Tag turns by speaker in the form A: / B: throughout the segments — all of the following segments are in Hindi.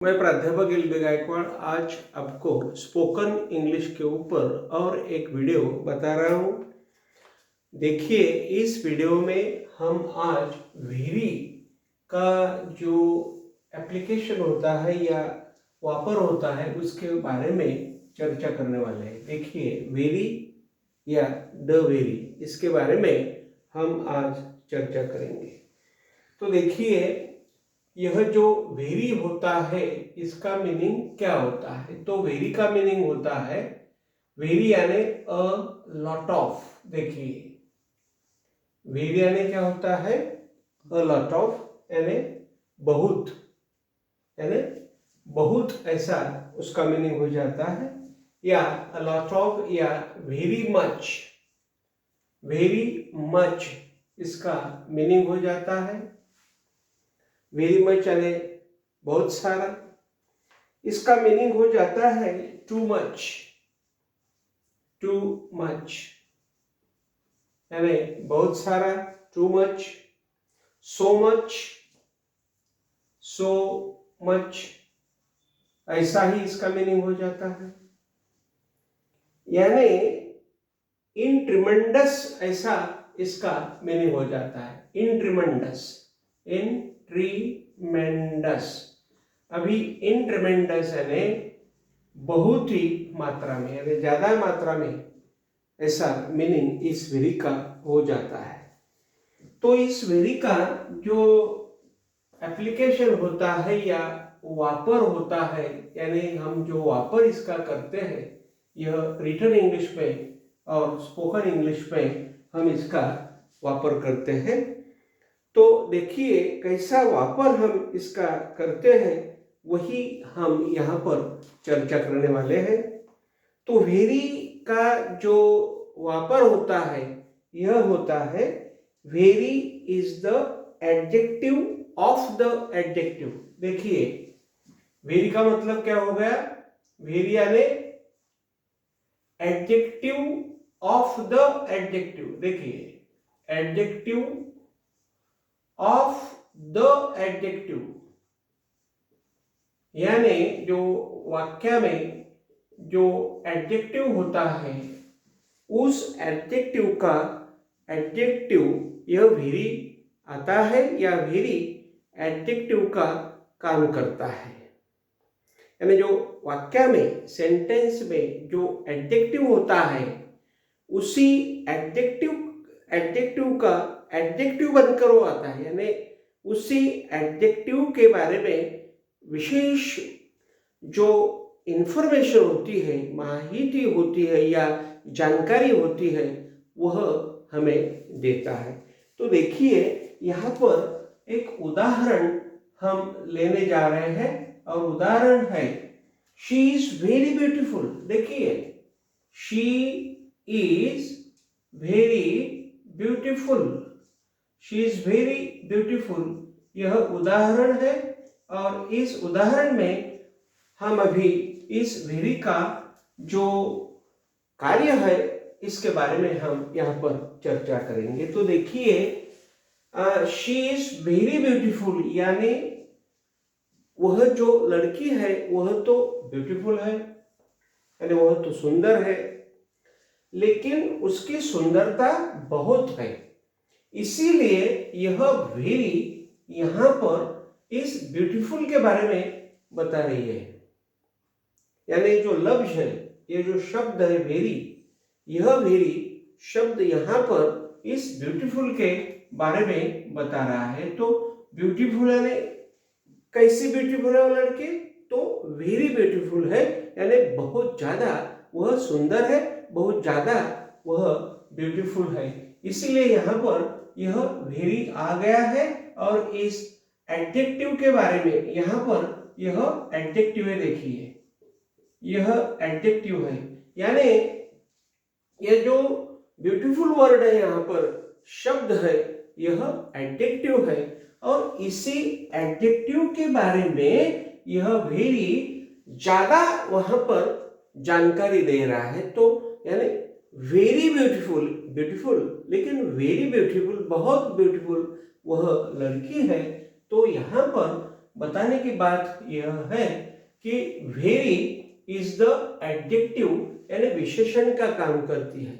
A: मैं प्राध्यापक एल.बी. गायकवाड़ आज आपको स्पोकन इंग्लिश के ऊपर और एक वीडियो बता रहा हूँ। देखिए, इस वीडियो में हम आज वेरी का जो एप्लीकेशन होता है या वापर होता है उसके बारे में चर्चा करने वाले हैं। देखिए, वेरी या द वेरी, इसके बारे में हम आज चर्चा करेंगे। तो देखिए, यह जो वेरी होता है इसका मीनिंग क्या होता है? तो वेरी का मीनिंग होता है, वेरी यानी अ लॉट ऑफ। देखिए, वेरी यानी क्या होता है? अ लॉट ऑफ यानी बहुत, यानी बहुत ऐसा उसका मीनिंग हो जाता है। या अ लॉट ऑफ या वेरी मच, वेरी मच इसका मीनिंग हो जाता है। वेरी मच यानी बहुत सारा, इसका मीनिंग हो जाता है टू मच, टू मच यानी बहुत सारा, to much, so much, so much, ऐसा ही इसका मीनिंग हो जाता है। यानी इन ट्रिमेंडस, ऐसा इसका मीनिंग हो जाता है। इन ट्रिमेंडस, इन ट्रिमेंडस। अभी इन ट्रिमेंडस यानी बहुत ही मात्रा में, यानी ज्यादा मात्रा में, ऐसा मीनिंग इस वेरी का हो जाता है। तो इस वेरी का जो एप्लीकेशन होता है या वापर होता है, यानी हम जो वापर इसका करते हैं, यह रिटन इंग्लिश में और स्पोकन इंग्लिश में हम इसका वापर करते हैं। तो देखिए, कैसा वापर हम इसका करते हैं वही हम यहाँ पर चर्चा करने वाले हैं। तो वेरी का जो वापर होता है यह होता है, very is the adjective of the adjective. देखिए, वेरी का मतलब क्या हो गया? वेरी यानी एडजेक्टिव ऑफ द एडजेक्टिव। देखिए, एडजेक्टिव ऑफ द एडजेक्टिव यानी जो वाक्य में जो एडजेक्टिव होता है उस एडजेक्टिव का एडजेक्टिव यह वेरी आता है या वेरी एडजेक्टिव का काम करता है। यानी जो वाक्य में, सेंटेंस में जो एडजेक्टिव होता है उसी एडजेक्टिव का एडजेक्टिव बनकर वो आता है। यानी उसी एडजेक्टिव के बारे में विशेष जो इंफॉर्मेशन होती है, माहिती होती है या जानकारी होती है, वह हमें देता है। तो देखिए, यहाँ पर एक उदाहरण हम लेने जा रहे हैं और उदाहरण है, शी इज वेरी ब्यूटीफुल। देखिए, she is very beautiful, she is very beautiful, यह उदाहरण है। और इस उदाहरण में हम अभी इस वेरी का जो कार्य है इसके बारे में हम यहाँ पर चर्चा करेंगे। तो देखिए, शी इज वेरी ब्यूटीफुल यानी वह जो लड़की है वह तो ब्यूटीफुल है, यानी वह तो सुंदर है, लेकिन उसकी सुंदरता बहुत है। इसीलिए यह वेरी यहाँ पर इस ब्यूटीफुल के बारे में बता रही है। यानी जो लफ्ज है, ये जो शब्द है वेरी, यह वेरी शब्द यहाँ पर इस ब्यूटीफुल के बारे में बता रहा है। तो ब्यूटीफुल यानी कैसी ब्यूटीफुल है वो लड़की? तो वेरी ब्यूटीफुल है, यानी बहुत ज्यादा वह सुंदर है, बहुत ज्यादा वह ब्यूटीफुल है। इसीलिए यहाँ पर यह वेरी आ गया है। और इस एडजेक्टिव के बारे में यहाँ पर यह एडजेक्टिव है। देखिए, यह एडजेक्टिव है, यानी यह जो ब्यूटीफुल वर्ड है यहाँ पर शब्द है, यह एडजेक्टिव है। और इसी एडजेक्टिव के बारे में यह वेरी ज्यादा वहां पर जानकारी दे रहा है। तो यानी वेरी ब्यूटीफुल, ब्यूटीफुल, लेकिन वेरी ब्यूटीफुल, बहुत ब्यूटीफुल वह लड़की है। तो यहाँ पर बताने की बात यह है कि वेरी इज द एडजेक्टिव यानी विशेषण का काम करती है,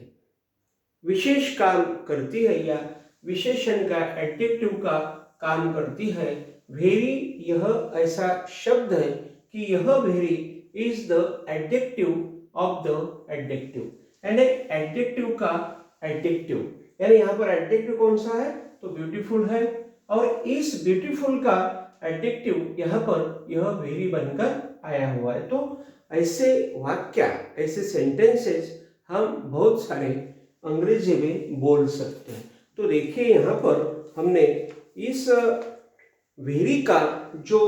A: विशेष काम करती है या विशेषण का एडजेक्टिव का काम करती है। वेरी यह ऐसा शब्द है कि यह very is the adjective of the adjective, यानी एडजेक्टिव का एडजेक्टिव, यानी यहाँ पर एडजेक्टिव कौन सा है तो ब्यूटीफुल है, और इस ब्यूटीफुल का एडजेक्टिव यहाँ पर यह वेरी बनकर आया हुआ है। तो ऐसे वाक्य, ऐसे सेंटेंसेस हम बहुत सारे अंग्रेजी में बोल सकते हैं। तो देखिए यहाँ पर हमने इस वेरी का जो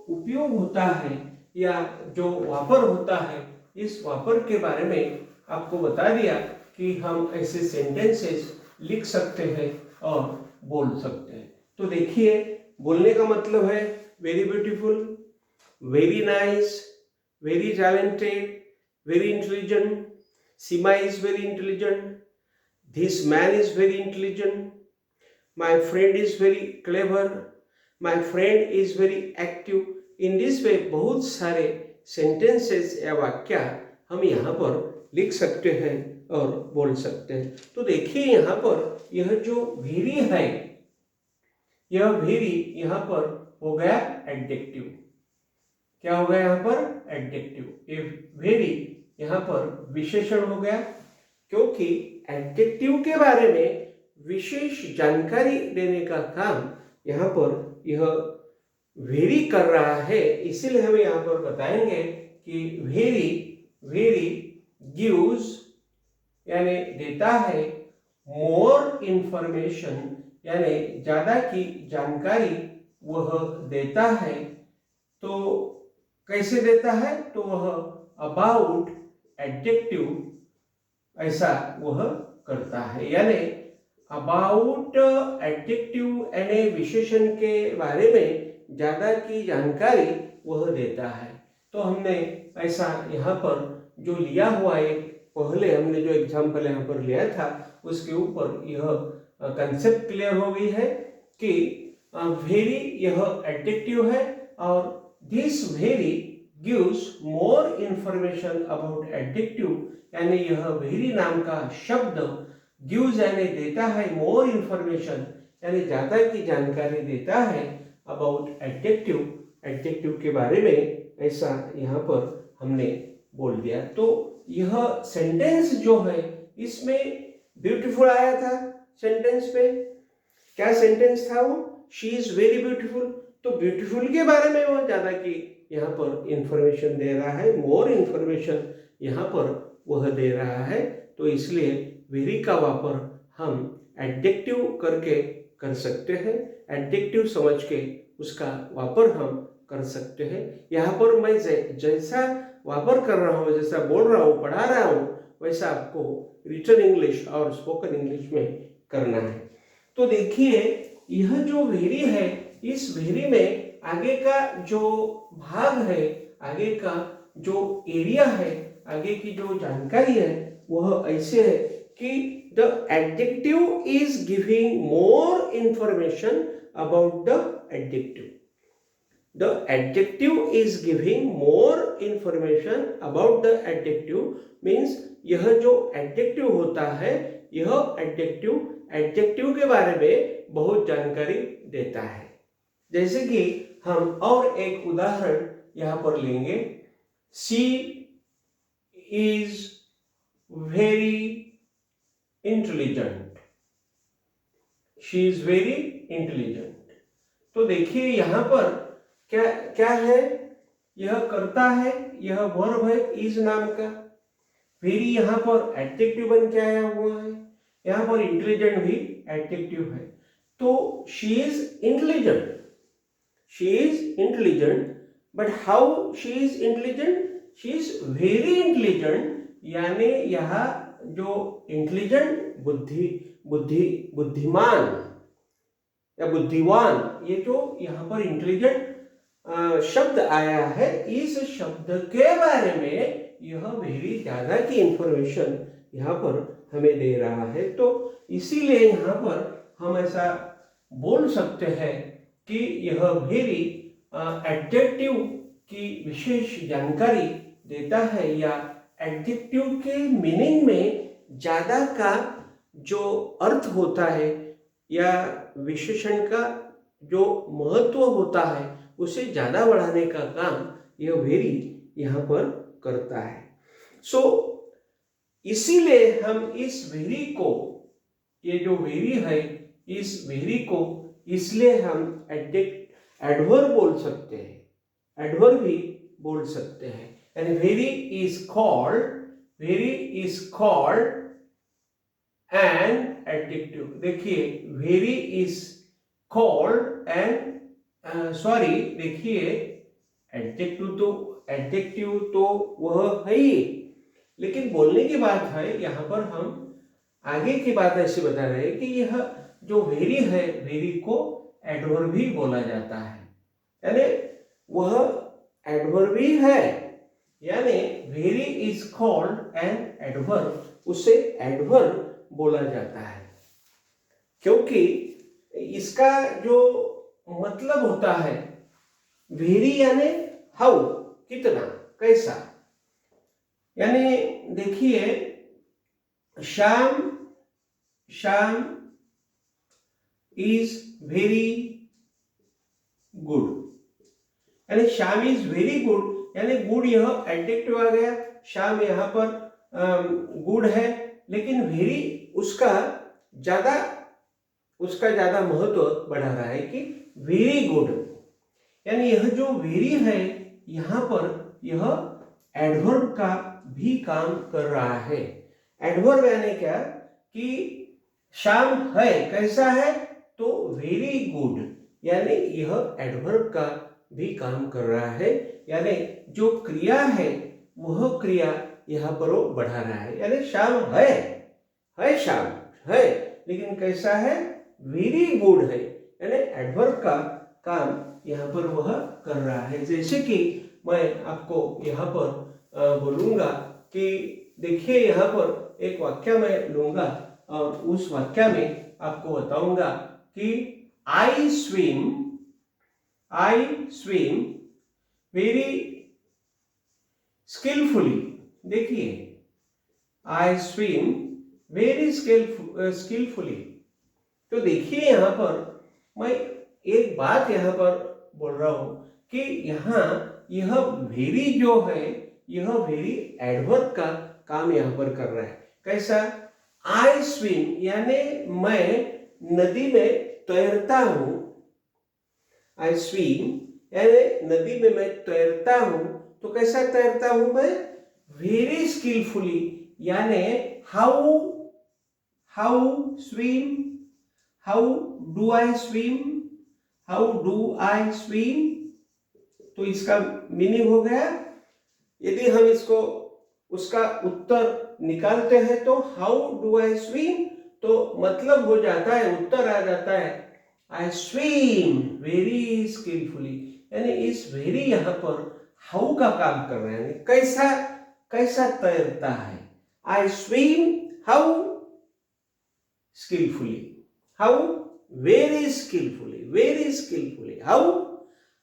A: उपयोग होता है या जो वापर होता है, इस वापर के बारे में आपको बता दिया कि हम ऐसे सेंटेंसेस लिख सकते हैं और बोल सकते हैं। तो देखिए बोलने का मतलब है very beautiful, very nice, very talented, very intelligent, Seema is very intelligent, this man is very intelligent, my friend is very clever, my friend is very active. In this way बहुत सारे सेंटेंसेस या वाक्य हम यहाँ पर लिख सकते हैं और बोल सकते हैं। तो देखिए यहाँ पर यह जो वेरी है, यह वेरी यहाँ पर हो गया एडजेक्टिव। क्या हो गया यहाँ पर एडजेक्टिव। ये वेरी यहाँ पर विशेषण हो गया, क्योंकि एडजेक्टिव के बारे में विशेष जानकारी देने का काम यहाँ पर यह वेरी कर रहा है। इसीलिए हम यहाँ पर बताएंगे कि वेरी, वेरी गिव्स यानी देता है, मोर इंफॉर्मेशन यानी ज्यादा की जानकारी वह देता है। तो कैसे देता है तो वह अबाउट एडजेक्टिव ऐसा वह करता है, यानी अबाउट एडजेक्टिव यानी विशेषण के बारे में ज्यादा की जानकारी वह देता है। तो हमने ऐसा यहाँ पर जो लिया हुआ है, पहले हमने जो एग्जाम्पल यहाँ पर लिया था उसके ऊपर यह कंसेप्ट क्लियर हो गई है कि वेरी यह एडजेक्टिव है और this very gives more information about adjective, यानी यह वेरी नाम का शब्द गिव्स यानी देता है, मोर इंफॉर्मेशन यानी ज्यादा की जानकारी देता है अबाउट एडजेक्टिव, एडजेक्टिव के बारे में। ऐसा यहाँ पर हमने बोल दिया। तो यह सेंटेंस जो है इसमें ब्यूटीफुल आया था सेंटेंस पे। क्या सेंटेंस था वो, शी इज वेरी ब्यूटीफुल। तो ब्यूटीफुल के बारे में वो ज्यादा की यहाँ पर इंफॉर्मेशन दे रहा है, मोर इंफॉर्मेशन यहाँ पर वह दे रहा है। तो इसलिए वेरी का वापर हम एडजेक्टिव करके कर सकते हैं, एडजेक्टिव समझ के उसका वापर हम कर सकते हैं। यहाँ पर मैं जैसा वापर कर रहा हूँ, जैसा बोल रहा हूँ, पढ़ा रहा हूँ, वैसा आपको रिटन इंग्लिश और स्पोकन इंग्लिश में करना है। तो देखिए यह जो वेरी है, इस वेरी में आगे का जो भाग है, आगे का जो एरिया है, आगे की जो जानकारी है वह ऐसे है कि the adjective is giving more information about the adjective. The adjective is giving more information about the adjective means यह जो adjective होता है, यह adjective के बारे में बहुत जानकारी देता है। जैसे कि हम और एक उदाहरण यहाँ पर लेंगे, she is very intelligent, she is very intelligent। तो देखिए यहाँ पर क्या क्या है, यह करता है, यह वर्ब है इज नाम का। वेरी यहाँ पर एडजेक्टिव बन के आया हुआ है, यहाँ पर इंटेलिजेंट भी एडजेक्टिव है। तो she is intelligent, she is intelligent, but how she is intelligent, she is very intelligent, यानी यहाँ जो इंटेलिजेंट बुद्धिमान या बुद्धिवान, ये जो यहाँ पर इंटेलिजेंट शब्द आया है, इस शब्द के बारे में यह वेरी ज्यादा की इंफॉर्मेशन यहाँ पर हमें दे रहा है। तो इसीलिए यहाँ पर हम ऐसा बोल सकते हैं कि यह वेरी एडजेक्टिव की विशेष जानकारी देता है या एडजेक्टिव के मीनिंग में ज़्यादा का जो अर्थ होता है या विशेषण का जो महत्व होता है उसे ज़्यादा बढ़ाने का काम यह वेरी यहाँ पर करता है। सो इसीलिए हम इस वेरी को, ये जो वेरी है, इस वेरी को इसलिए हम एडवर्ब बोल सकते हैं, एडवर्ब भी बोल सकते हैं। And very is called an adjective. देखिए वेरी इज कॉल्ड एन देखिए एडजेक्टिव तो वह है ही, लेकिन बोलने की बात है यहाँ पर हम आगे की बात ऐसे बता रहे हैं कि यह जो वेरी है, वेरी को एडवर्ब भी बोला जाता है, यानी वह एडवर्ब भी है, यानी very is called an adverb, उसे एडवर्ब बोला जाता है। क्योंकि इसका जो मतलब होता है वेरी यानी हाउ, कितना, कैसा। यानी देखिए श्याम इज वेरी गुड, यानी श्याम इज वेरी गुड, यानी गुड यह एडजेक्टिव आ गया, श्याम यहाँ पर गुड है, लेकिन वेरी उसका ज्यादा महत्व बढ़ा रहा है कि वेरी गुड, यानी यह जो वेरी है यहाँ पर यह एडवर्ब का भी काम कर रहा है। एडवर्ब यानी क्या कि श्याम है, कैसा है, तो वेरी गुड, यानी यह एडवर्ब का भी काम कर रहा है, यानी जो क्रिया है वह क्रिया यहाँ पर वो बढ़ा रहा है, यानी श्याम है श्याम है, लेकिन कैसा है, वेरी गुड है, यानी एडवर्ब का काम यहाँ पर वह कर रहा है। जैसे कि मैं आपको यहाँ पर बोलूँगा कि देखिए यहाँ पर एक वाक्य मैं लूँगा और उस वाक्य में आपको बताऊंगा कि आई स्विम वेरी स्किलफुली। देखिए आई स्विम वेरी स्किलफुली। तो देखिए यहाँ पर मैं एक बात यहाँ पर बोल रहा हूँ कि यहाँ यह वेरी जो है, यह वेरी एडवर्ब का काम यहाँ पर कर रहा है। कैसा, आई स्विम यानी मैं नदी में तैरता हूँ, आई स्विम यानी नदी में मैं तैरता हूँ, तो कैसा तैरता हूँ मैं, वेरी स्किलफुली, यानी हाउ डू आई स्विम, तो इसका मीनिंग हो गया, यदि हम इसको उसका उत्तर निकालते हैं तो हाउ डू आई स्विम, तो मतलब हो जाता है, उत्तर आ जाता है आई स्विम वेरी स्किलफुली, यानी इस वेरी यहाँ पर हाउ का काम कर रहे हैं, कैसा तैरता है, I swim how skilfully, how very skilfully,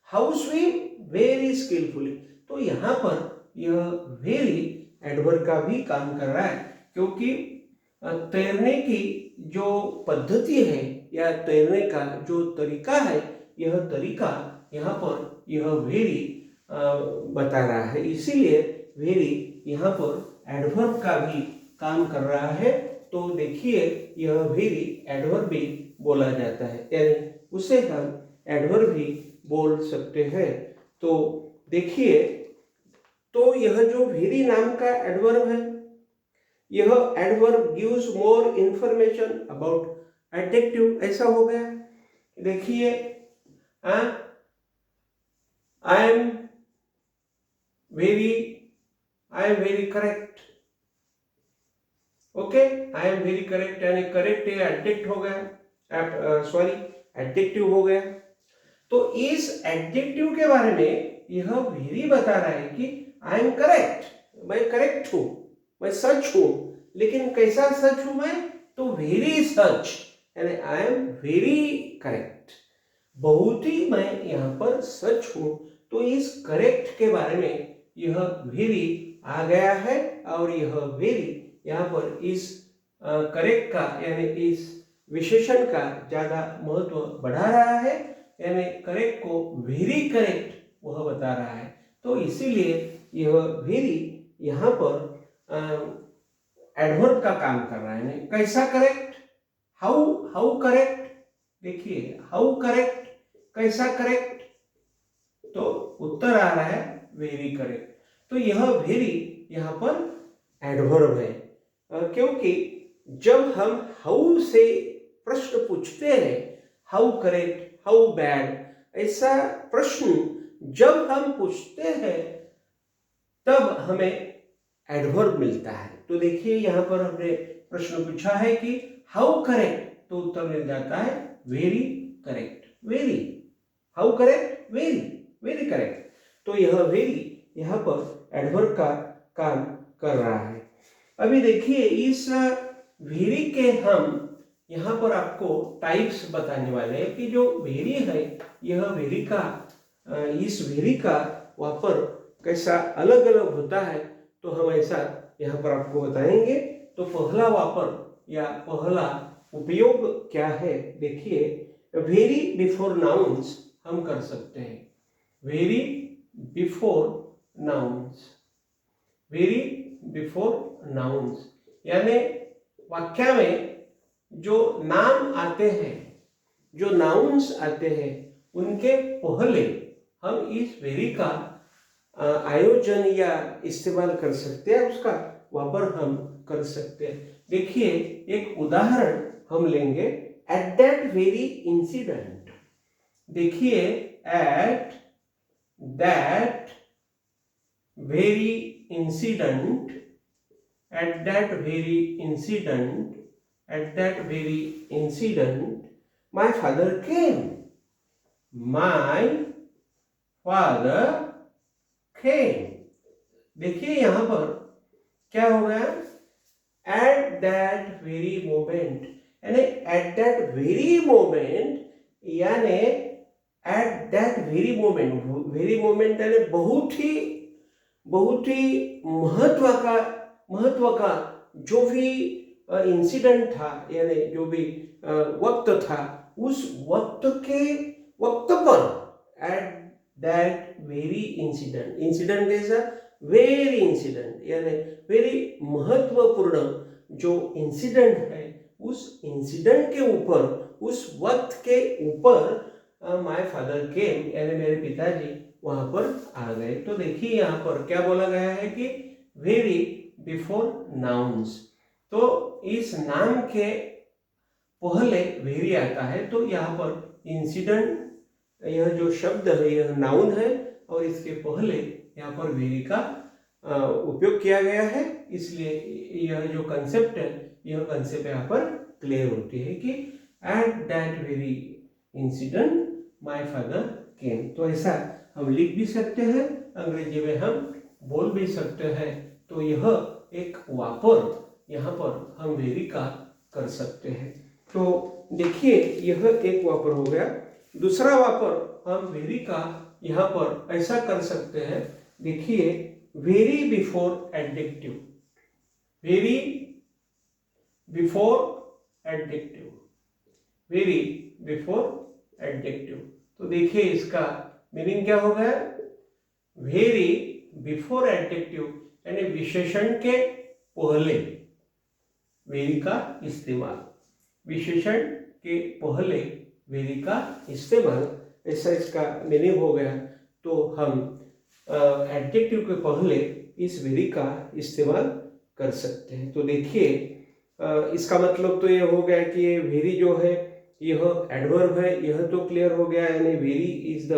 A: how swim very skilfully. तो यहाँ पर यह वेरी एडवर्ब का भी काम कर रहा है, क्योंकि तैरने की जो पद्धति है या तैरने का जो तरीका है, यह तरीका यहाँ पर यह वेरी बता रहा है, इसीलिए वेरी यहाँ पर एडवर्ब का भी काम कर रहा है। तो देखिए यह वेरी एडवर्ब भी बोला जाता है, यानी उसे हम एडवर्ब भी बोल सकते हैं। तो देखिए, तो यह जो वेरी नाम का एडवर्ब है, यह adverb gives more information about adjective, ऐसा हो गया। देखिए I am very correct, okay, I am very correct, यानी करेक्ट एडजेक्ट हो गया, एडजेक्टिव हो गया। तो इस एडजेक्टिव के बारे में यह वेरी बता रहा है कि आई एम करेक्ट, मैं करेक्ट हूं, मैं सच हूं, लेकिन कैसा सच हूं मैं, तो वेरी सच, यानी आई एम वेरी करेक्ट। बहुत ही मैं यहाँ पर सच हूँ। तो इस करेक्ट के बारे में यह वेरी आ गया है और यह वेरी यहाँ पर इस करेक्ट का यानी इस विशेषण का ज्यादा महत्व बढ़ा रहा है, यानी करेक्ट को वेरी करेक्ट वह बता रहा है। तो इसीलिए यह वेरी यहाँ पर एडवर्ब का काम कर रहा है। कैसा करेक्ट, हाउ हाउ करेक्ट, देखिए हाउ करेक्ट, कैसा करेक्ट, तो उत्तर आ रहा है वेरी करेक्ट। तो यह वेरी यहाँ पर एडवर्ब है, क्योंकि जब हम हाउ से प्रश्न पूछते हैं, हाउ करेक्ट, हाउ बैड, ऐसा प्रश्न जब हम पूछते हैं तब हमें एडवर्ब मिलता है। तो देखिए यहाँ पर हमने प्रश्न पूछा है कि हाउ करेक्ट, तो उत्तर मिल जाता है very correct, very, how correct, very, very correct. तो यह वेरी यहाँ पर एडवर्ब का काम कर रहा है। अभी देखिए इस वेरी के हम यहाँ पर आपको टाइप्स बताने वाले हैं कि जो वेरी है, यह वेरी का इस वेरी का वापर कैसा अलग अलग होता है, तो हम ऐसा यहाँ पर आपको बताएंगे। तो पहला वापर या पहला उपयोग क्या है, देखिए वेरी बिफोर नाउन्स हम कर सकते हैं। Very before nouns, very before nouns यानी वाक्य में जो नाम आते हैं, जो नाउन्स आते हैं, उनके पहले हम इस वेरी का आयोजन या इस्तेमाल कर सकते हैं, उसका वापर हम कर सकते हैं। देखिए एक उदाहरण हम लेंगे, एट दैट वेरी इंसिडेंट। देखिए at that very incident, at that very incident, at that very incident my father came, my father came. देखिए यहां पर क्या हो गया, एट दैट वेरी मोमेंट, यानी एट दैट वेरी मोमेंट, यानी at that very moment, very moment यानी बहुत ही महत्व का जो भी इंसिडेंट था, यानी जो भी वक्त था, उस वक्त पर at that very incident, incident is a very incident, यानी वेरी महत्वपूर्ण जो इंसिडेंट है, उस इंसिडेंट के ऊपर, उस वक्त के ऊपर माय फादर केम, यानी मेरे पिताजी वहां पर आ गए। तो देखिए यहाँ पर क्या बोला गया है कि वेरी बिफोर नाउन्स, तो इस नाम के पहले वेरी आता है। तो यहाँ पर इंसिडेंट, यह जो शब्द है यह नाउन है और इसके पहले यहाँ पर वेरी का उपयोग किया गया है, इसलिए यह जो कंसेप्ट है, यह कंसेप्ट यहाँ पर क्लियर होती है कि at that very incident my father came. तो ऐसा हम लिख भी सकते हैं, अंग्रेजी में हम बोल भी सकते हैं। तो यह एक वापर यहाँ पर हम वेरी का कर सकते हैं। तो देखिए यह एक वापर हो गया। दूसरा वापर हम वेरी का यहाँ पर ऐसा कर सकते हैं, देखिए very before adjective, very before adjective, very before adjective. तो देखिए इसका मीनिंग क्या हो गया, वेरी बिफोर एडजेक्टिव यानी विशेषण के पहले वेरी का इस्तेमाल, विशेषण के पहले वेरी का इस्तेमाल, ऐसा इसका मीनिंग हो गया। तो हम एडजेक्टिव के पहले इस वेरी का इस्तेमाल कर सकते हैं। तो देखिए इसका मतलब तो ये हो गया कि ये वेरी जो है यह एडवर्ब है, यह तो क्लियर हो गया, यानी वेरी इज द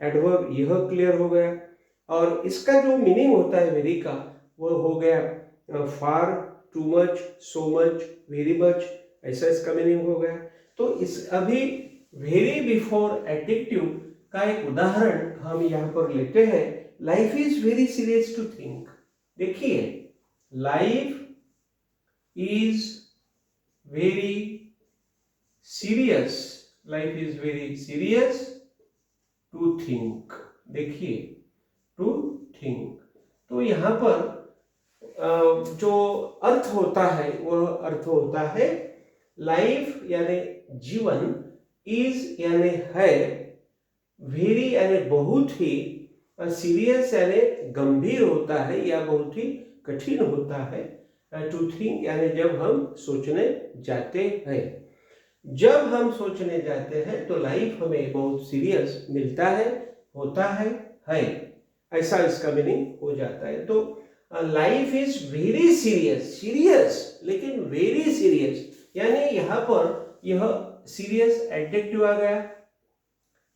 A: एडवर्ब, यह क्लियर हो गया। और इसका जो मीनिंग होता है वेरी का वो हो गया far, too much, so much, very much, ऐसा इसका मीनिंग हो गया। तो इस अभी वेरी बिफोर एडजेक्टिव का एक उदाहरण हम यहाँ पर लेते हैं, life is very serious to think. देखिए life is very serious life is very serious, to think. देखिए, टू थिंक, तो यहाँ पर जो अर्थ होता है वह अर्थ होता है लाइफ यानी जीवन, इज यानी है, वेरी यानी बहुत ही, सीरियस यानी गंभीर होता है या बहुत ही कठिन होता है, टू थिंक यानी जब हम सोचने जाते हैं। जब हम सोचने जाते हैं तो लाइफ हमें बहुत सीरियस मिलता है, होता है, ऐसा इसका मीनिंग हो जाता है। तो life is very serious, serious लेकिन वेरी सीरियस, यानी यहाँ पर यह सीरियस एडजेक्टिव आ गया,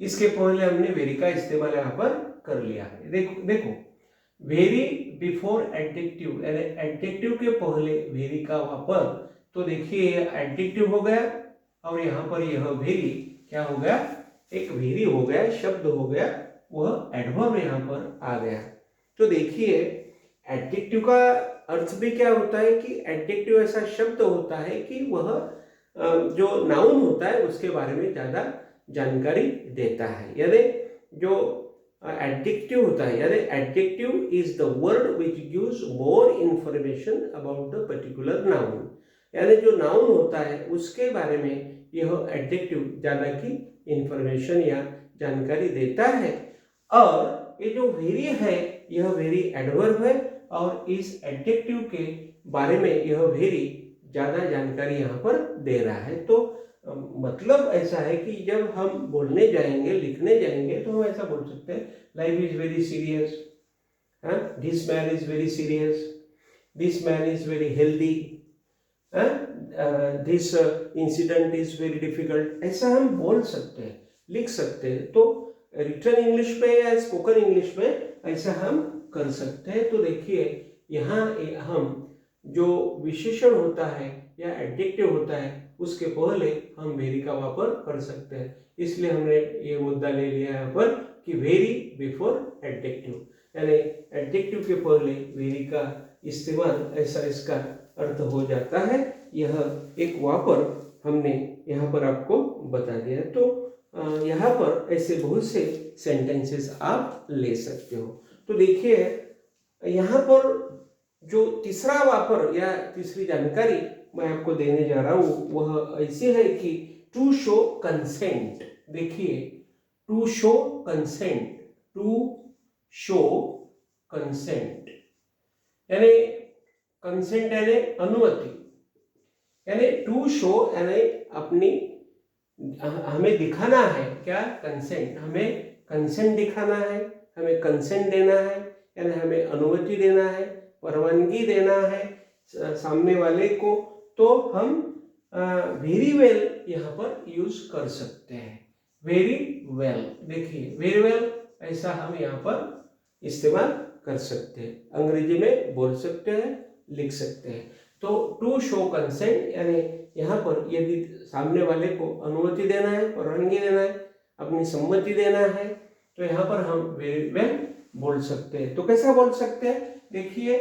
A: इसके पहले हमने वेरी का इस्तेमाल यहाँ पर कर लिया है। देखो देखो, वेरी बिफोर एडजेक्टिव, यानी एडजेक्टिव के पहले वेरी का वहां पर, तो देखिए एडजेक्टिव हो गया और यहाँ पर यह वेरी क्या हो गया, एक वेरी हो गया, शब्द हो गया, वह एडवर्ब यहाँ पर आ गया। तो देखिए एडजेक्टिव का अर्थ भी क्या होता है कि एडजेक्टिव ऐसा शब्द होता है कि वह जो नाउन होता है उसके बारे में ज्यादा जानकारी देता है। यानी जो एडजेक्टिव होता है, यानी adjective is the word which gives more information about the particular noun, यानी जो नाउन होता है उसके बारे में यह एडजेक्टिव ज्यादा की इंफॉर्मेशन या जानकारी देता है। और ये जो वेरी है यह वेरी एडवर्ब है और इस एडजेक्टिव के बारे में यह वेरी ज्यादा जानकारी यहाँ पर दे रहा है। तो मतलब ऐसा है कि जब हम बोलने जाएंगे, लिखने जाएंगे, तो हम ऐसा बोल सकते हैं life is very serious, this man is very serious, this man is very healthy, this incident is very difficult, ऐसा हम बोल सकते हैं, लिख सकते हैं। तो रिटन इंग्लिश में या स्पोकन इंग्लिश में ऐसा हम कर सकते हैं। तो देखिए यहाँ हम जो विशेषण होता है या एडजेक्टिव होता है उसके पहले हम वेरी का वापर कर सकते हैं, इसलिए हमने ये मुद्दा ले लिया यहाँ पर कि वेरी बिफोर एडजेक्टिव, यानी एडजेक्टिव के पहले वेरी का इस्तेमाल, ऐसा इसका अर्थ हो जाता है। यह एक वापर हमने यहाँ पर आपको बता दिया। तो यहाँ पर ऐसे बहुत से सेंटेंसेस आप ले सकते हो। तो देखिए यहाँ पर जो तीसरा वापर या तीसरी जानकारी मैं आपको देने जा रहा हूँ वह ऐसी है कि टू शो कंसेंट। देखिए to show consent, to show consent यानी कंसेंट यानी अनुमति, यानी टू शो यानी अपनी, हमें दिखाना है क्या, कंसेंट, हमें कंसेंट दिखाना है, हमें कंसेंट देना है, यानी हमें अनुमति देना है, परवानगी देना है सामने वाले को। तो हम वेरी वेल यहाँ पर यूज कर सकते हैं, वेरी वेल। देखिए वेरी वेल ऐसा हम यहाँ पर इस्तेमाल कर सकते हैं, अंग्रेजी में बोल सकते हैं, लिख सकते हैं। तो टू शो कंसेंट यानी यहाँ पर यदि सामने वाले को अनुमति देना है, परवानगी देना है, अपनी सम्मति देना है, तो यहाँ पर हम वेरी वेल बोल सकते हैं। तो कैसा बोल सकते हैं, देखिए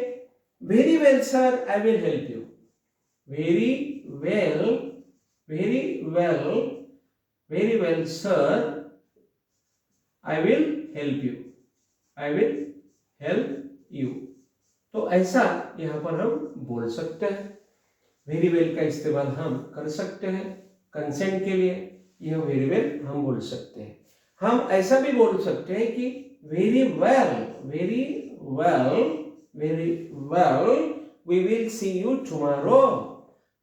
A: very well sir I will help you, very well, very well, very well sir I will help you, I will help you. तो ऐसा यहाँ पर हम बोल सकते हैं, वेरी वेल का इस्तेमाल हम कर सकते हैं कंसेंट के लिए, यह वेरी वेल हम बोल सकते हैं। हम ऐसा भी बोल सकते हैं कि very well, very well, very well, we will see you tomorrow,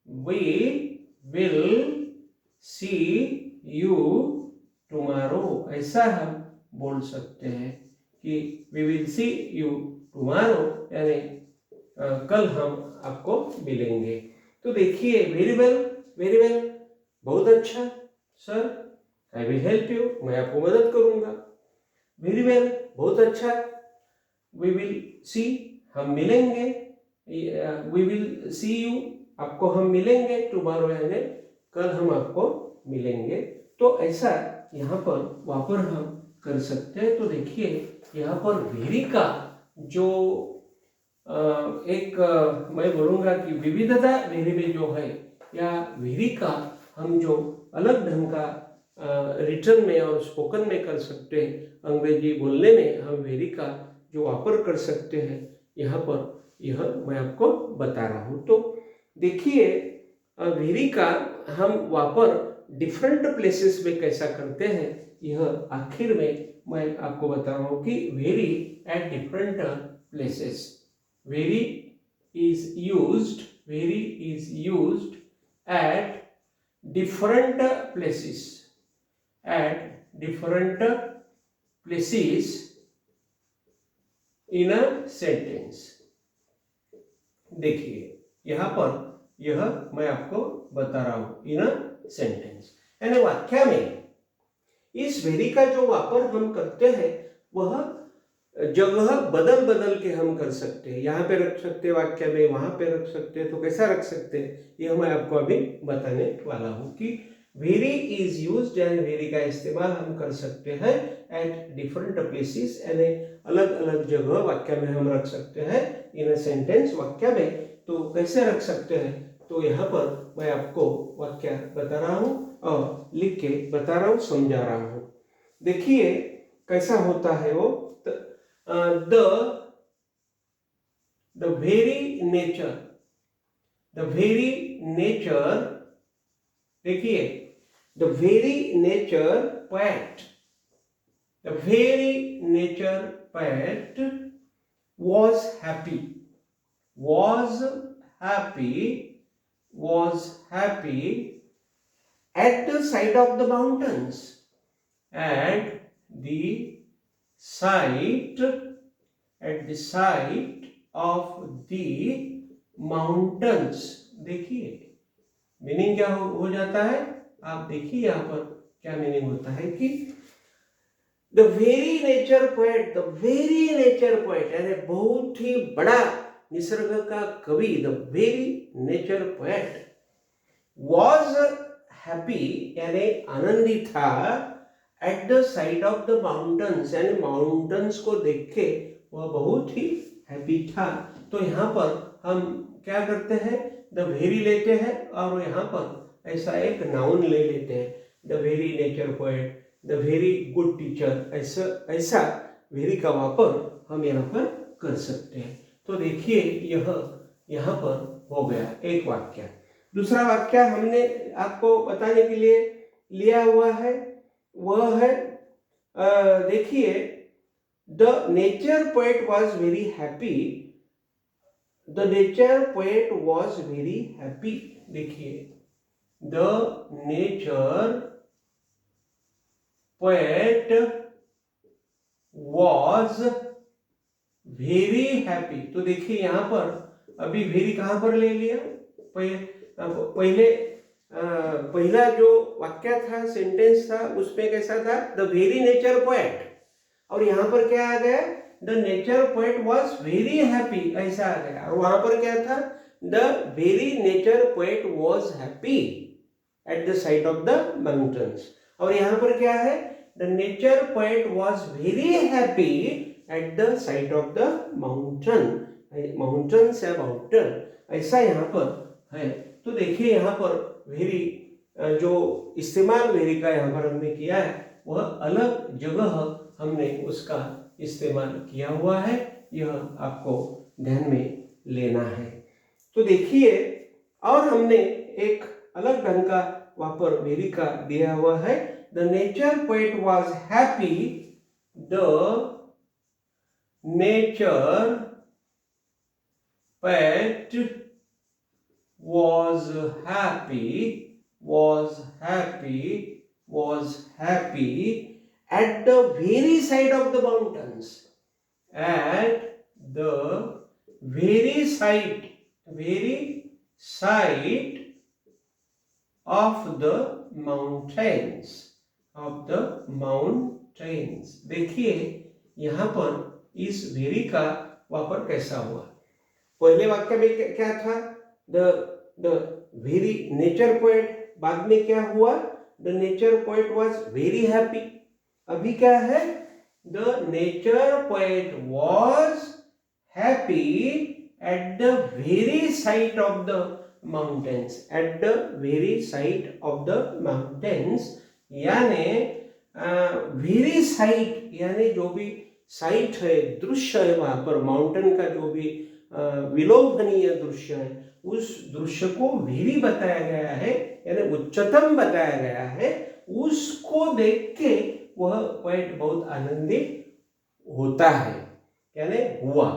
A: we will see you tomorrow, ऐसा हम बोल सकते हैं कि we will see you tomorrow यानी कल हम आपको मिलेंगे। तो देखिए वेरी वेल, वेरी वेल बहुत अच्छा, sir I will help you, मैं आपको मदद करूंगा, वेरी वेल बहुत अच्छा, वी विल सी हम मिलेंगे, वी विल सी यू आपको हम मिलेंगे, टुमारो यानी कल हम आपको मिलेंगे। तो ऐसा यहाँ पर वापर हम कर सकते हैं। तो देखिए यहाँ पर वेरी का जो एक मैं बोलूँगा कि विविधता वेरी में जो है, या वेरी का हम जो अलग ढंग का रिटर्न में और स्पोकन में कर सकते हैं। अंग्रेजी बोलने में हम वेरी का जो वापर कर सकते हैं यहाँ पर, यह मैं आपको बता रहा हूँ। तो देखिए वेरी का हम वापर डिफरेंट प्लेसेस में कैसा करते हैं, यह आखिर में मैं आपको बता रहा हूँ कि very at different places. Very is used at different places, in a sentence। देखिए यहाँ पर यह मैं आपको बता रहा हूं इन अ सेंटेंस, यानी वाक्य में इस वेरी का जो वापर हम करते हैं वह जगह बदल बदल के हम कर सकते हैं। यहाँ पे रख सकते हैं वाक्य में, वहां पे रख सकते हैं, तो कैसा रख सकते हैं यह मैं आपको अभी बताने वाला हूँ कि वेरी इज यूज्ड, यानी वेरी का इस्तेमाल हम कर सकते हैं एट डिफरेंट प्लेसेस, यानी अलग अलग जगह वाक्य में हम रख सकते हैं इन अ सेंटेंस, वाक्य में। तो कैसे रख सकते हैं, तो यहाँ पर मैं आपको वाक्य बता रहा हूँ और लिख के बता रहा हूँ, समझा रहा हूँ। देखिए कैसा होता है वो, the very nature, देखिए the very nature poet was happy at the side of the mountains, at the side of the mountains। देखिए मीनिंग क्या हो जाता है, आप देखिए यहाँ पर क्या मीनिंग होता है कि द वेरी नेचर पोएट, यानी बहुत ही बड़ा निसर्ग का कवि, the very nature poet was happy, यानी आनंदित था, at the side of the mountains, यानी माउंटेन्स को देख के वह बहुत ही हैप्पी था। तो यहाँ पर हम क्या करते हैं, द वेरी लेते हैं और यहाँ पर ऐसा एक नाउन ले लेते हैं, the very nature poet, the very good teacher, ऐसा वेरी का वापर हम यहाँ पर कर सकते हैं। तो देखिए यह यहाँ पर हो गया एक वाक्य। दूसरा वाक्य हमने आपको बताने के लिए लिया हुआ है, वह है देखिए the nature poet was very happy, देखिए the nature poet was very happy. तो देखिए यहाँ पर अभी वेरी कहां पर ले लिया, पहला जो वाक्य था, सेंटेंस था, उसमें कैसा था, द वेरी नेचर पोएट, और यहाँ पर क्या आ गया, the nature poet was very happy, ऐसा आ गया। और वहां पर क्या था, the very nature poet was happy at the side of the mountains, और यहाँ पर क्या है, the nature poet was very happy at the side of the mountains या माउंटेन, ऐसा यहाँ पर है। तो देखिए यहाँ पर वेरी जो इस्तेमाल वेरी का यहाँ पर हमने किया है, वह अलग जगह हमने उसका इस्तेमाल किया हुआ है, यह आपको ध्यान में लेना है। तो देखिए और हमने एक अलग ढंग का वापर वेरी का दिया हुआ है, the nature poet was happy, the nature poet was happy at the very side of the mountains, at the very side of the mountains। देखिए यहाँ पर इस वेरी का वापर कैसा हुआ, पहले वाक्य में क्या था, द वेरी नेचर पोएट, बाद में क्या हुआ, the nature poet was very happy, अभी क्या है, the nature poet was happy at the very side of the mountains, यानी वेरी साइट, यानी जो भी साइट है, दृश्य है वहां पर, माउंटेन का जो भी विलोभनीय दृश्य है, उस दृश्य को वेरी बताया गया है, यानी उच्चतम बताया गया है। उसको देख के वह पोएट बहुत आनंदित होता है, यानी हुआ,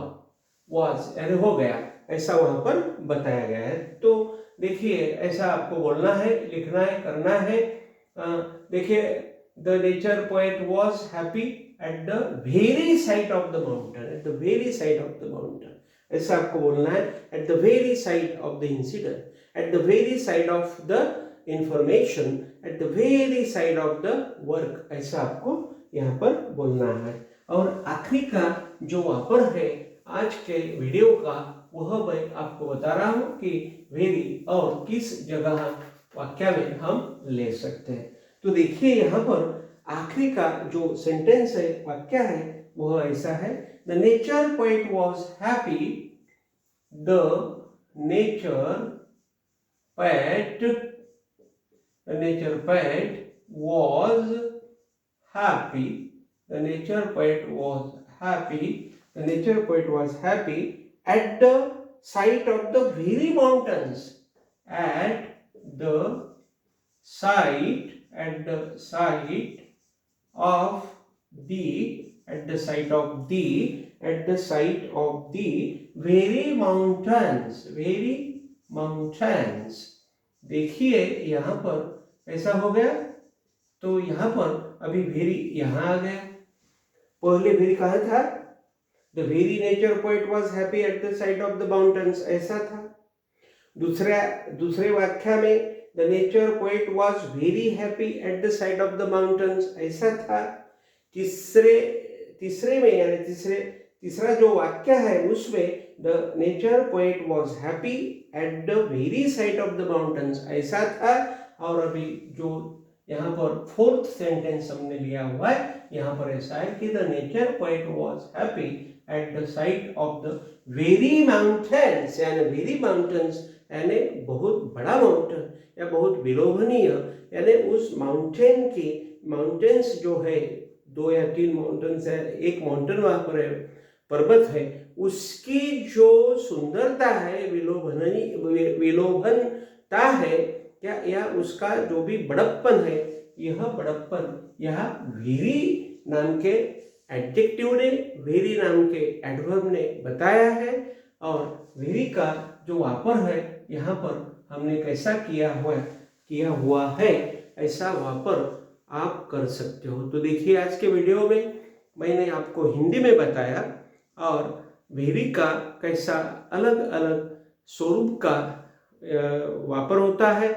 A: वॉज यानी हो गया, ऐसा वहां पर बताया गया है। तो देखिए ऐसा आपको बोलना है, लिखना है, करना है। देखिए the nature poet was happy at the very side of the mountain, at the very side of the mountain, ऐसा आपको बोलना है। At the very side of the incident, at the very side of the information, at the very side of the work, ऐसा आपको यहाँ पर बोलना है। और आखिरी का जो वापर है आज के वीडियो का, वह मैं आपको बता रहा हूं कि वेरी और किस जगह वाक्य में हम ले सकते हैं। तो देखिए यहाँ पर आखिरी का जो सेंटेंस है, वाक्य है, वह ऐसा है, the nature poet was happy, the nature poet was happy, the nature poet was happy, the nature poet was happy at the sight of the very mountains, at the sight of the very mountains, देखिए यहाँ पर ऐसा हो गया। तो यहाँ पर अभी वेरी यहाँ आ गया, पहले वेरी कहाँ था, the very nature poet was happy at the side of the mountains, ऐसा था। दूसरे वाक्य में the nature poet was very happy at the side of the mountains, ऐसा था। तीसरे में यानी तीसरा जो वाक्य है उसमें the nature poet was happy at the very side of the mountains, ऐसा था। और अभी जो यहाँ पर फोर्थ सेंटेंस हमने लिया हुआ है, यहाँ पर ऐसा है कि the nature poet was happy at the side of the very mountains, यानी वेरी माउंटेन्स यानी बहुत बड़ा माउंटेन या बहुत विलोभनीय, यानी उस माउंटेन की, माउंटेन्स जो है 2 या 3 माउंटेन्स है, एक माउंटेन वहां पर है, पर्वत है, उसकी जो सुंदरता है, विलोभनता है क्या, या उसका जो भी बड़प्पन है, यह बड़प्पन यह वेरी नाम के एडजेक्टिव ने, वेरी नाम के एडवर्ब ने बताया है। और वेरी का जो वापर है यहाँ पर हमने कैसा किया हुआ है, ऐसा वापर आप कर सकते हो। तो देखिए आज के वीडियो में मैंने आपको हिंदी में बताया और वेरी का कैसा अलग अलग स्वरूप का वापर होता है,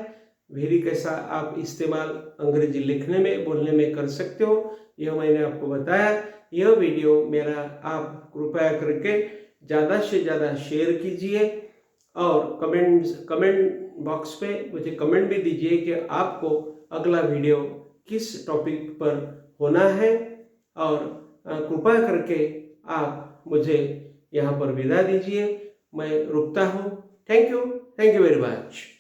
A: वेरी कैसा आप इस्तेमाल अंग्रेजी लिखने में, बोलने में कर सकते हो, यह मैंने आपको बताया। यह वीडियो मेरा आप कृपया करके ज़्यादा से ज़्यादा शेयर कीजिए और कमेंट बॉक्स पे मुझे कमेंट भी दीजिए कि आपको अगला वीडियो किस टॉपिक पर होना है। और कृपया करके आप मुझे यहाँ पर विदा दीजिए, मैं रुकता हूँ। Thank you very much.